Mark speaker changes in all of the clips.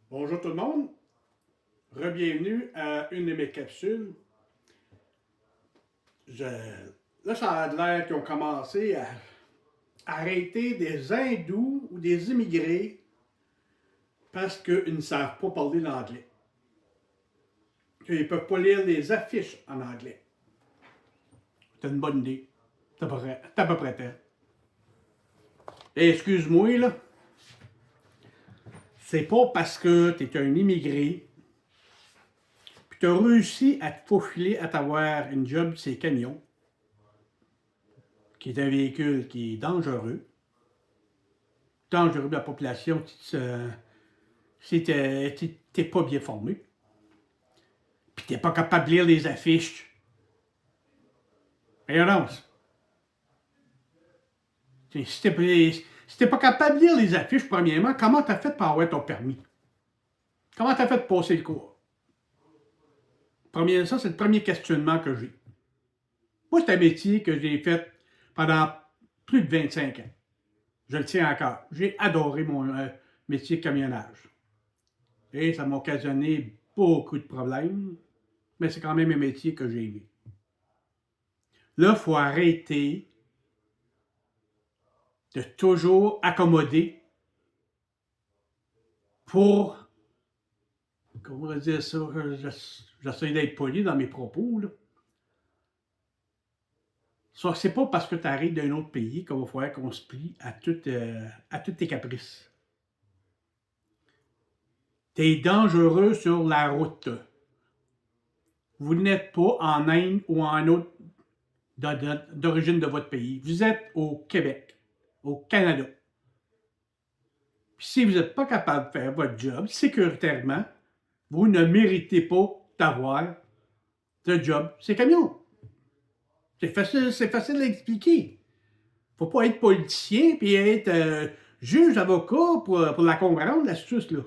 Speaker 1: Bonjour tout le monde, re-bienvenue à une de mes capsules. Là, ça a l'air qu'ils ont commencé à arrêter des hindous ou des immigrés parce qu'ils ne savent pas parler l'anglais. Ils ne peuvent pas lire les affiches en anglais. C'est une bonne idée. C'est à peu près temps. Et excuse-moi, là, c'est pas parce que tu es un immigré puis tu as réussi à te faufiler à t'avoir une job sur ces camions, qui est un véhicule qui est dangereux de la population si t'es pas bien formé, puis t'es pas capable de lire les affiches. Et non, si t'es pas capable de lire les affiches, premièrement, comment t'as fait pour avoir ton permis? Comment t'as fait pour passer le cours? Ça, c'est le premier questionnement que j'ai. Moi, c'est un métier que j'ai fait pendant plus de 25 ans. Je le tiens encore. J'ai adoré mon métier de camionnage. Et ça m'a occasionné beaucoup de problèmes, mais c'est quand même un métier que j'ai aimé. Là, il faut arrêter de toujours accommoder pour, comment on va dire ça, j'essaie d'être poli dans mes propos, là. Ça, c'est pas parce que tu arrives d'un autre pays qu'il va falloir qu'on se plie à toutes tes caprices. Tu es dangereux sur la route. Vous n'êtes pas en Inde ou en autre d'origine de votre pays. Vous êtes au Québec, au Canada. Puis si vous n'êtes pas capable de faire votre job sécuritairement, vous ne méritez pas d'avoir de job. C'est camion. C'est facile à expliquer. Faut pas être politicien puis être juge, avocat pour la comprendre, l'astuce, là.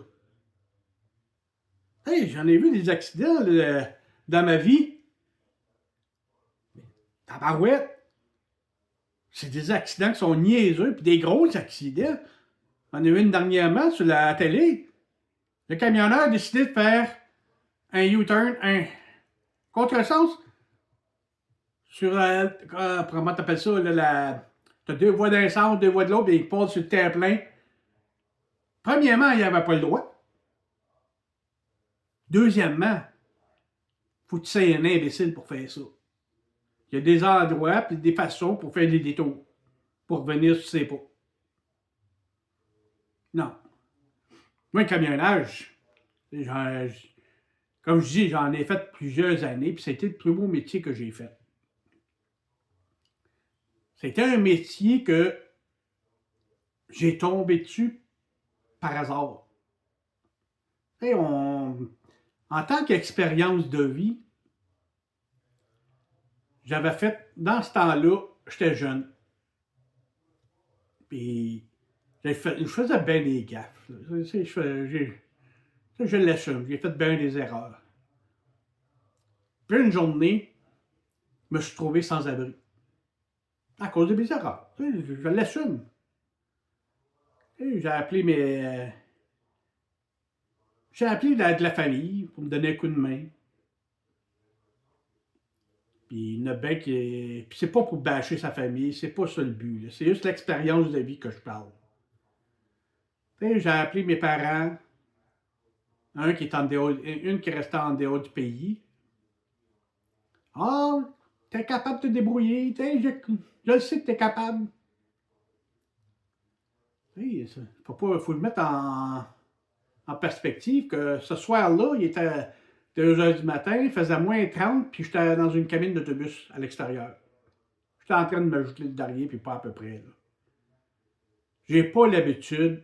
Speaker 1: Hey, j'en ai vu des accidents là, dans ma vie. Tabarouette. C'est des accidents qui sont niaiseux, puis des gros accidents. On a eu une dernièrement sur la télé. Le camionneur a décidé de faire un U-turn, un contresens sur, comment t'appelles ça, là, t'as deux voies d'un sens, deux voies de l'autre, et il passe sur le terre-plein. Premièrement, il n'y avait pas le droit. Deuxièmement, faut que tu sois un imbécile pour faire ça. Il y a des endroits et des façons pour faire des détours, pour revenir sur ses pas. Non. Moi, le camionnage, comme je dis, j'en ai fait plusieurs années, puis c'était le plus beau métier que j'ai fait. C'était un métier que j'ai tombé dessus par hasard. Et en tant qu'expérience de vie, j'avais fait, dans ce temps-là, j'étais jeune. Puis, je faisais bien des gaffes. Je l'assume, j'ai fait bien des erreurs. Puis une journée, je me suis trouvé sans abri. À cause de mes erreurs. Je l'assume. J'ai appelé J'ai appelé de la famille pour me donner un coup de main. Puis il y en a bien qui. Puis c'est pas pour bâcher sa famille, c'est pas ça le but. C'est juste l'expérience de vie que je parle. J'ai appelé mes parents, un qui est en dehors, une qui restait en dehors du pays. Ah, t'es capable de te débrouiller, je le sais que t'es capable. Il faut le mettre en perspective que ce soir-là, il était 2 heures du matin, il faisait moins 30, puis j'étais dans une cabine d'autobus à l'extérieur. J'étais en train de me jeter le derrière, puis pas à peu près. Là. J'avais pas l'habitude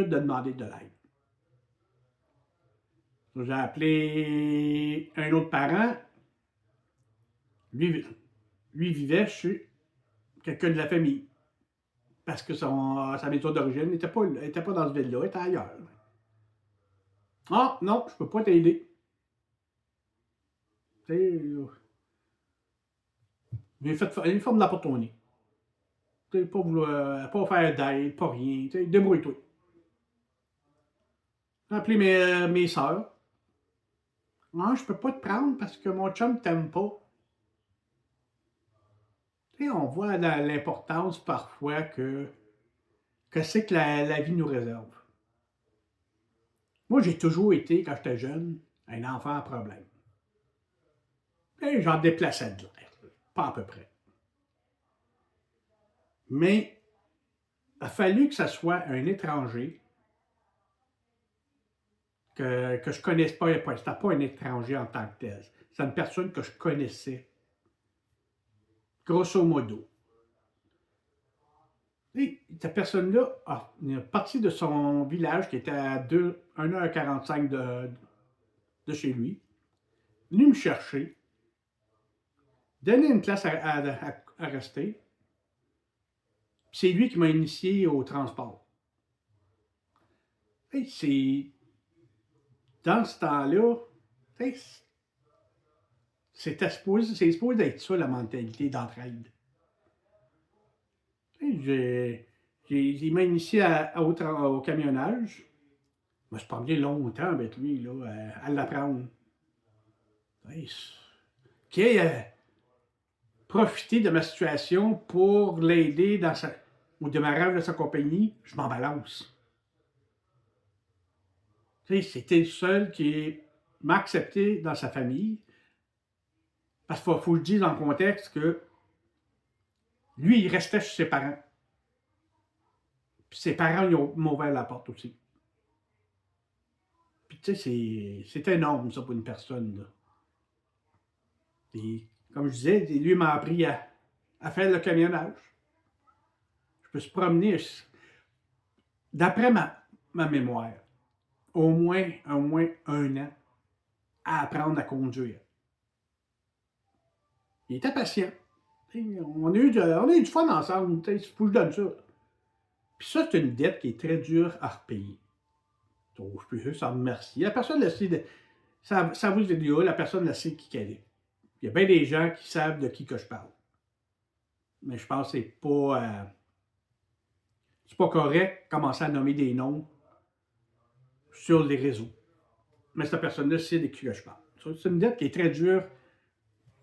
Speaker 1: de demander de l'aide. J'ai appelé un autre parent. Lui, lui vivait chez quelqu'un de la famille. Parce que sa maison d'origine n'était pas dans ce ville-là, il était ailleurs. Ah, non, je peux pas t'aider. J'ai fait une forme de la porte au nez. Pas faire d'aide, pas rien. Débrouille-toi. J'ai appelé mes sœurs. Non, je peux pas te prendre parce que mon chum t'aime pas. Tu sais, on voit l'importance parfois que c'est que la vie nous réserve. Moi, j'ai toujours été, quand j'étais jeune, un enfant à problème. Et j'en déplaçais de l'air. Pas à peu près. Mais il a fallu que ce soit un étranger que je connaisse pas. C'était pas un étranger en tant que tel. C'est une personne que je connaissais, grosso modo. Et cette personne-là est partie de son village qui était à 1h45 de chez lui, venu me chercher, donner une place à rester. C'est lui qui m'a initié au transport. Et c'est dans ce temps-là, c'est supposé d'être ça la mentalité d'entraide. Il m'a initié au camionnage. Je me suis promené longtemps avec lui là, à l'apprendre. Qui a profité de ma situation pour l'aider au démarrage de sa compagnie, je m'en balance. C'était le seul qui m'a accepté dans sa famille. Parce qu'il faut que je dise dans le contexte que lui, il restait chez ses parents. Puis ses parents m'ont ouvert la porte aussi. Puis tu sais, c'est énorme ça pour une personne. Là. Et comme je disais, lui m'a appris à faire le camionnage. Je peux se promener, d'après ma mémoire, au moins un an à apprendre à conduire. Il était patient. On a eu du fun ensemble. Il faut que je donne ça. Puis ça, c'est une dette qui est très dure à repayer. Donc, je peux juste en remercier. La personne le sait. Ça vous dit, la personne le sait qui qu'elle est. Il y a bien des gens qui savent de qui que je parle. Mais je pense que c'est pas correct de commencer à nommer des noms sur les réseaux. Mais cette personne-là sait de qui que je parle. C'est une dette qui est très dure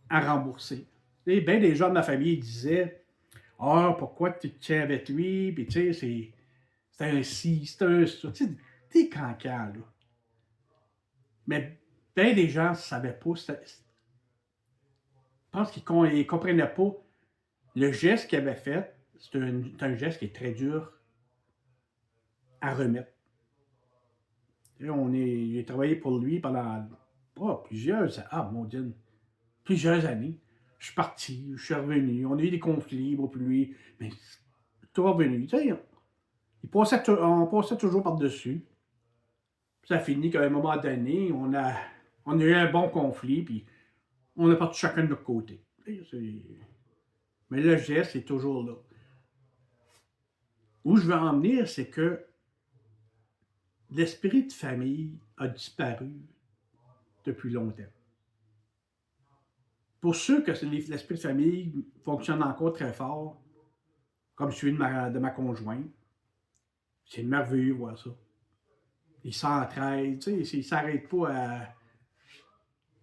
Speaker 1: à rembourser. Et bien des gens de ma famille disaient ah, pourquoi tu te tiens avec lui? Puis tu sais, c'est un ci, c'est un ça. Tu sais, t'es cancan, là. Mais bien des gens ne savaient pas. Je pense qu'ils ne comprenaient pas le geste qu'il avait fait. C'est un geste qui est très dur à remettre. J'ai travaillé pour lui pendant plusieurs années. Je suis parti, je suis revenu. On a eu des conflits, moi puis lui. Mais tout revenu. Tu sais, on passait toujours par-dessus. Puis ça a fini qu'à un moment donné, on a eu un bon conflit, puis on est parti chacun de notre côté. Mais le geste est toujours là. Où je veux en venir, c'est que l'esprit de famille a disparu depuis longtemps. Pour ceux que l'esprit de famille fonctionne encore très fort, comme celui de ma conjointe, c'est merveilleux de voir ça. Ils s'entraident, tu sais, ils ne s'arrêtent pas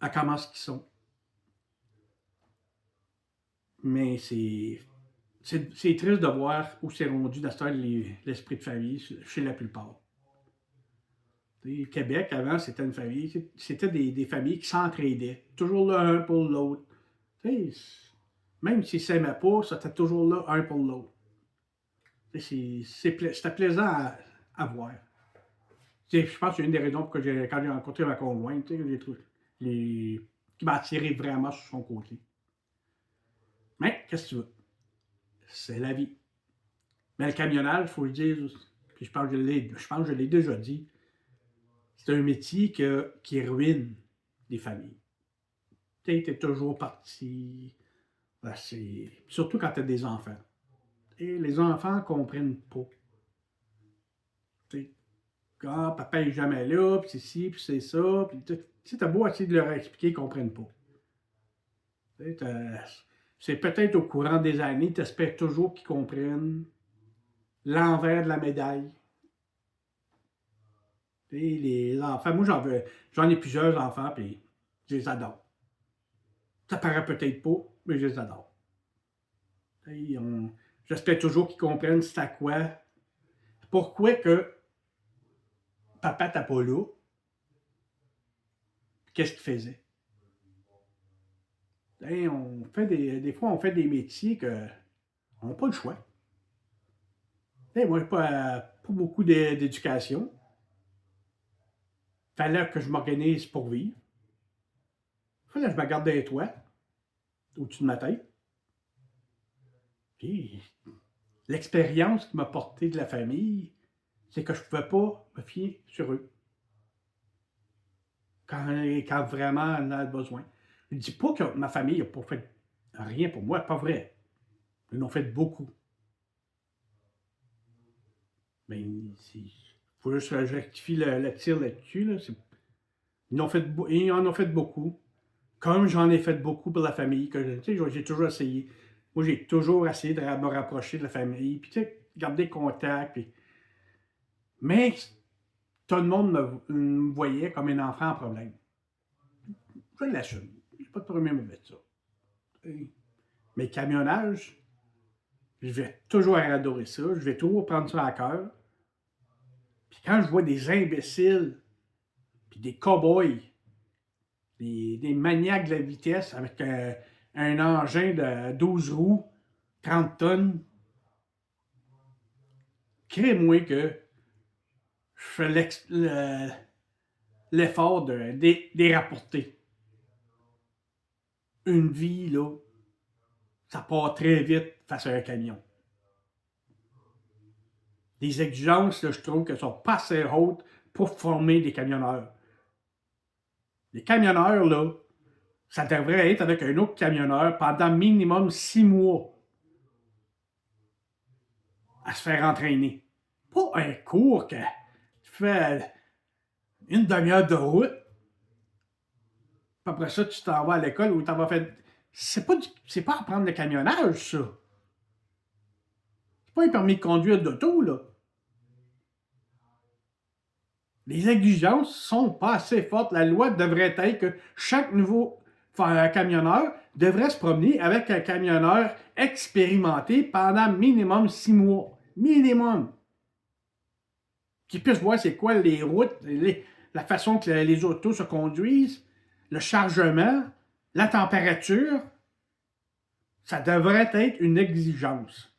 Speaker 1: à comment ils sont. Mais c'est triste de voir où c'est rendu dans ce temps l'esprit de famille chez la plupart. Le Québec, avant, c'était une famille, c'était des familles qui s'entraidaient, toujours là un pour l'autre. Même s'ils ne s'aimaient pas, c'était toujours là un pour l'autre. C'était plaisant à voir. Je pense que c'est une des raisons pour que quand j'ai rencontré ma conjointe, j'ai trouvé qui m'a attiré vraiment sur son côté. Mais, qu'est-ce que tu veux? C'est la vie. Mais le camionnage, il faut le dire, puis je pense que je l'ai déjà dit, c'est un métier qui ruine les familles. Tu es toujours parti. Ben, surtout quand tu as des enfants. Et les enfants ne comprennent pas. Quand papa n'est jamais là, puis c'est ci, puis c'est ça. Puis tu as beau essayer de leur expliquer, ils ne comprennent pas. C'est peut-être au courant des années, tu espères toujours qu'ils comprennent l'envers de la médaille. Et les enfants, moi j'en ai plusieurs enfants, puis je les adore. Ça paraît peut-être pas, mais je les adore. J'espère toujours qu'ils comprennent c'est à quoi, pourquoi que papa n'était pas là, qu'est-ce qu'il faisait. On fait des fois, on fait des métiers qu'on n'a pas le choix. Moi, pas beaucoup d'éducation. Fallait que je m'organise pour vivre. Fallait que je me garde des toits au-dessus de ma tête. Puis, l'expérience qui m'a porté de la famille, c'est que je ne pouvais pas me fier sur eux quand vraiment on a besoin. Je ne dis pas que ma famille n'a pas fait rien pour moi, pas vrai. Ils en ont fait beaucoup. Mais il faut juste que je rectifie le tir là-dessus. Là. Ils en ont fait beaucoup. Comme j'en ai fait beaucoup pour la famille, que j'ai toujours essayé. Moi, j'ai toujours essayé de me rapprocher de la famille, puis garder contact. Mais tout le monde me voyait comme un enfant en problème. Je l'assume. J'ai pas de problème avec ça. Mais le camionnage, je vais toujours adorer ça. Je vais toujours prendre ça à cœur. Puis quand je vois des imbéciles, puis des cow-boys, des maniaques de la vitesse avec un engin de 12 roues, 30 tonnes, crée-moi que je fais l'effort de les rapporter. Une vie, là, ça part très vite face à un camion. Les exigences, là, je trouve qu'elles sont pas assez hautes pour former des camionneurs. Les camionneurs, là, ça devrait être avec un autre camionneur pendant minimum 6 mois à se faire entraîner. Pas un cours que tu fais une demi-heure de route, puis après ça, tu t'en vas à l'école où tu vas faire. C'est pas apprendre le camionnage, ça. C'est pas un permis de conduire d'auto, là. Les exigences sont pas assez fortes. La loi devrait être que chaque nouveau camionneur devrait se promener avec un camionneur expérimenté pendant minimum 6 mois. Minimum. Qu'il puisse voir c'est quoi les routes, la façon que les autos se conduisent, le chargement, la température. Ça devrait être une exigence.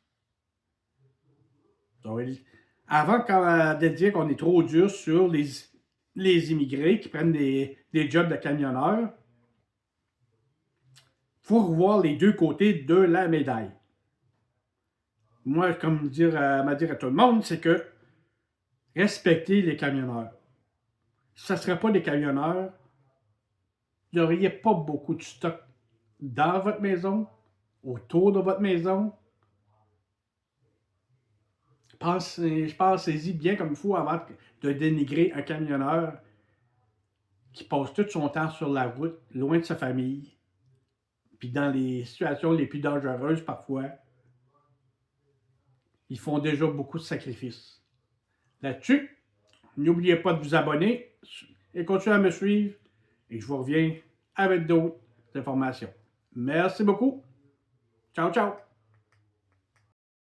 Speaker 1: Avant de dire qu'on est trop dur sur les immigrés qui prennent des jobs de camionneurs, il faut revoir les deux côtés de la médaille. Moi, comme dire à tout le monde, c'est que respectez les camionneurs. Si ce ne serait pas des camionneurs, vous n'auriez pas beaucoup de stock dans votre maison, autour de votre maison. Pensez-y bien comme il faut avant de dénigrer un camionneur qui passe tout son temps sur la route, loin de sa famille, puis dans les situations les plus dangereuses parfois. Ils font déjà beaucoup de sacrifices. Là-dessus, n'oubliez pas de vous abonner et continuez à me suivre. Et je vous reviens avec d'autres informations. Merci beaucoup. Ciao, ciao.